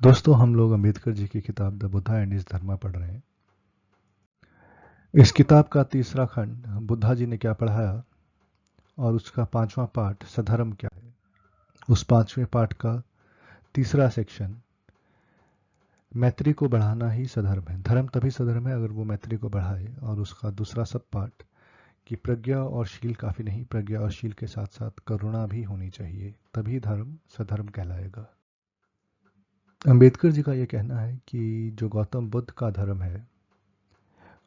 दोस्तों, हम लोग अंबेडकर जी की किताब द बुद्धा एंड हिज धर्मा पढ़ रहे हैं। इस किताब का तीसरा खंड बुद्धा जी ने क्या पढ़ाया और उसका पांचवा पार्ट सधर्म क्या है। उस पांचवें पार्ट का तीसरा सेक्शन मैत्री को बढ़ाना ही सधर्म है। धर्म तभी सधर्म है अगर वो मैत्री को बढ़ाए। और उसका दूसरा सब पार्ट कि प्रज्ञा और शील काफी नहीं, प्रज्ञा और शील के साथ साथ करुणा भी होनी चाहिए, तभी धर्म सधर्म कहलाएगा। अंबेडकर जी का ये कहना है कि जो गौतम बुद्ध का धर्म है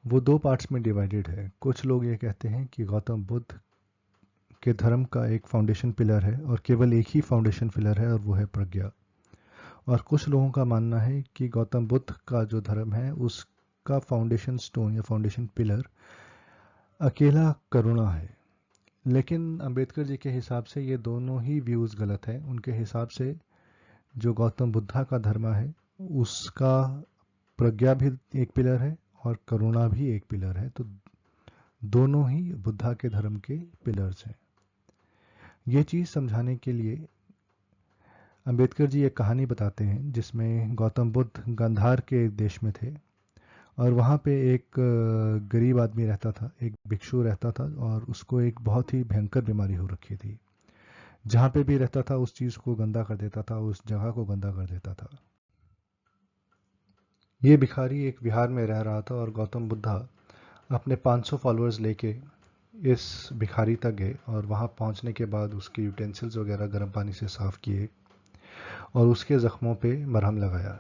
वो दो पार्ट्स में डिवाइडेड है। कुछ लोग ये कहते हैं कि गौतम बुद्ध के धर्म का एक फाउंडेशन पिलर है और केवल एक ही फाउंडेशन पिलर है और वो है प्रज्ञा। और कुछ लोगों का मानना है कि गौतम बुद्ध का जो धर्म है उसका फाउंडेशन स्टोन या फाउंडेशन पिलर अकेला करुणा है। लेकिन अंबेडकर जी के हिसाब से ये दोनों ही व्यूज़ गलत हैं। उनके हिसाब से जो गौतम बुद्धा का धर्म है उसका प्रज्ञा भी एक पिलर है और करुणा भी एक पिलर है। तो दोनों ही बुद्धा के धर्म के पिलर्स हैं। ये चीज़ समझाने के लिए अंबेडकर जी एक कहानी बताते हैं जिसमें गौतम बुद्ध गांधार के देश में थे और वहाँ पे एक गरीब आदमी रहता था, एक भिक्षु रहता था और उसको एक बहुत ही भयंकर बीमारी हो रखी थी। जहाँ पे भी रहता था उस चीज़ को गंदा कर देता था, उस जगह को गंदा कर देता था। ये भिखारी एक विहार में रह रहा था और गौतम बुद्धा अपने 500 फॉलोअर्स लेके इस भिखारी तक गए और वहाँ पहुँचने के बाद उसके यूटेंसिल्स वगैरह गर्म पानी से साफ़ किए और उसके ज़ख्मों पे मरहम लगाया।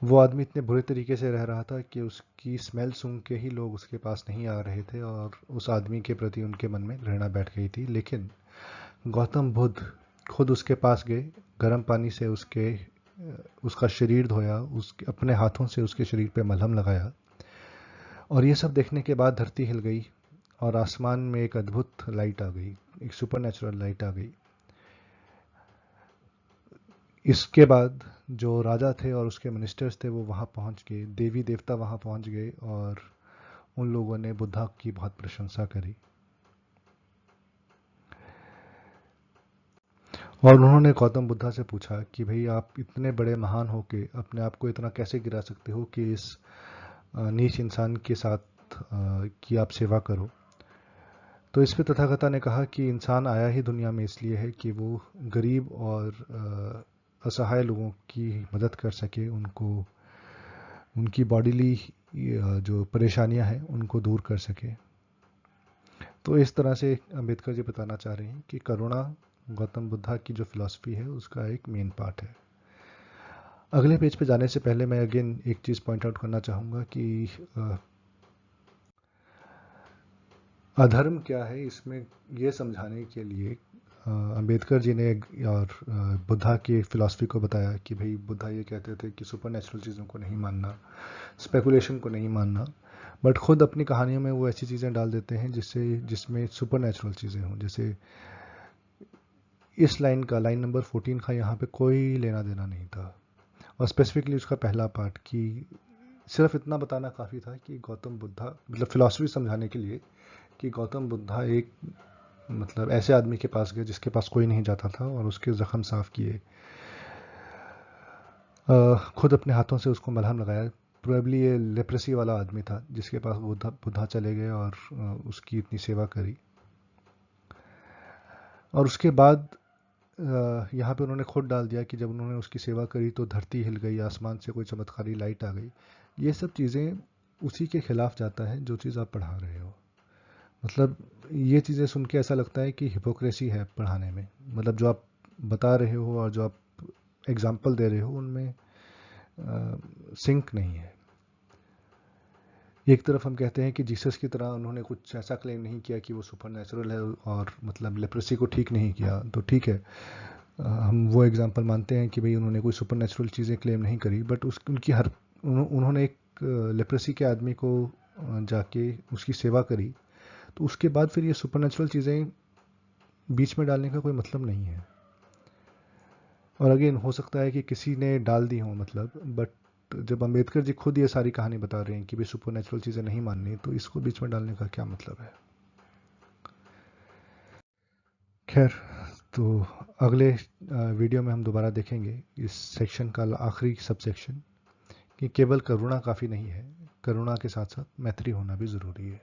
वो आदमी इतने बुरे तरीके से रह रहा था कि उसकी स्मेल सूंघ के ही लोग उसके पास नहीं आ रहे थे और उस आदमी के प्रति उनके मन में घृणा बैठ गई थी। लेकिन गौतम बुद्ध खुद उसके पास गए, गर्म पानी से उसका शरीर धोया, उसके अपने हाथों से उसके शरीर पे मलहम लगाया। और ये सब देखने के बाद धरती हिल गई और आसमान में एक अद्भुत लाइट आ गई, एक सुपर नेचुरल लाइट आ गई। इसके बाद जो राजा थे और उसके मिनिस्टर्स थे वो वहाँ पहुँच गए, देवी देवता वहाँ पहुँच गए और उन लोगों ने बुद्धा की बहुत प्रशंसा करी। और उन्होंने गौतम बुद्धा से पूछा कि भाई आप इतने बड़े महान हो के अपने आप को इतना कैसे गिरा सकते हो कि इस नीच इंसान के साथ की आप सेवा करो। तो इस पे तथागता ने कहा कि इंसान आया ही दुनिया में इसलिए है कि वो गरीब और असहाय लोगों की मदद कर सके, उनकी बॉडीली जो परेशानियां हैं उनको दूर कर सके। तो इस तरह से अंबेडकर जी बताना चाह रहे हैं कि करुणा गौतम बुद्धा की जो फिलॉसफी है उसका एक मेन पार्ट है। अगले पेज पे जाने से पहले मैं अगेन एक चीज़ पॉइंट आउट करना चाहूँगा कि अधर्म क्या है, इसमें ये समझाने के लिए अंबेडकर जी ने और बुद्धा की फिलॉसफी को बताया कि भाई बुद्धा ये कहते थे कि सुपर नेचुरल चीज़ों को नहीं मानना, स्पेकुलेशन को नहीं मानना, बट खुद अपनी कहानियों में वो ऐसी चीज़ें डाल देते हैं जिसमें सुपर नेचुरल चीज़ें हों। जैसे इस लाइन नंबर 14 का यहाँ पे कोई लेना देना नहीं था। और स्पेसिफिकली उसका पहला पार्ट कि सिर्फ इतना बताना काफ़ी था कि गौतम बुद्धा मतलब फिलॉसफी समझाने के लिए कि गौतम बुद्धा एक मतलब ऐसे आदमी के पास गए जिसके पास कोई नहीं जाता था और उसके जख्म साफ किए, खुद अपने हाथों से उसको मलहम लगाया। प्रोबेबली ये लेप्रेसी वाला आदमी था जिसके पास बुद्धा चले गए और उसकी इतनी सेवा करी। और उसके बाद यहाँ पे उन्होंने खुद डाल दिया कि जब उन्होंने उसकी सेवा करी तो धरती हिल गई, आसमान से कोई चमत्कारी लाइट आ गई। ये सब चीज़ें उसी के खिलाफ जाता है जो चीज़ आप पढ़ा रहे हो। मतलब ये चीज़ें सुन के ऐसा लगता है कि हिपोक्रेसी है पढ़ाने में। मतलब जो आप बता रहे हो और जो आप एग्जाम्पल दे रहे हो उनमें सिंक नहीं है। एक तरफ हम कहते हैं कि जीसस की तरह उन्होंने कुछ ऐसा क्लेम नहीं किया कि वो सुपर नेचुरल है और मतलब लेप्रेसी को ठीक नहीं किया, तो ठीक है, हम वो एग्जांपल मानते हैं कि भाई उन्होंने कोई सुपर नेचुरल चीज़ें क्लेम नहीं करी, बट उन्होंने एक लेप्रेसी के आदमी को जाके उसकी सेवा करी, तो उसके बाद फिर ये सुपर नेचुरल चीज़ें बीच में डालने का कोई मतलब नहीं है। और अगेन हो सकता है कि किसी ने डाल दी हो मतलब, बट जब अंबेडकर जी खुद ये सारी कहानी बता रहे हैं कि भाई सुपर नेचुरल चीज़ें नहीं माननी, तो इसको बीच में डालने का क्या मतलब है। खैर, तो अगले वीडियो में हम दोबारा देखेंगे इस सेक्शन का आखिरी सब सेक्शन कि केवल करुणा काफ़ी नहीं है, करुणा के साथ साथ मैत्री होना भी ज़रूरी है।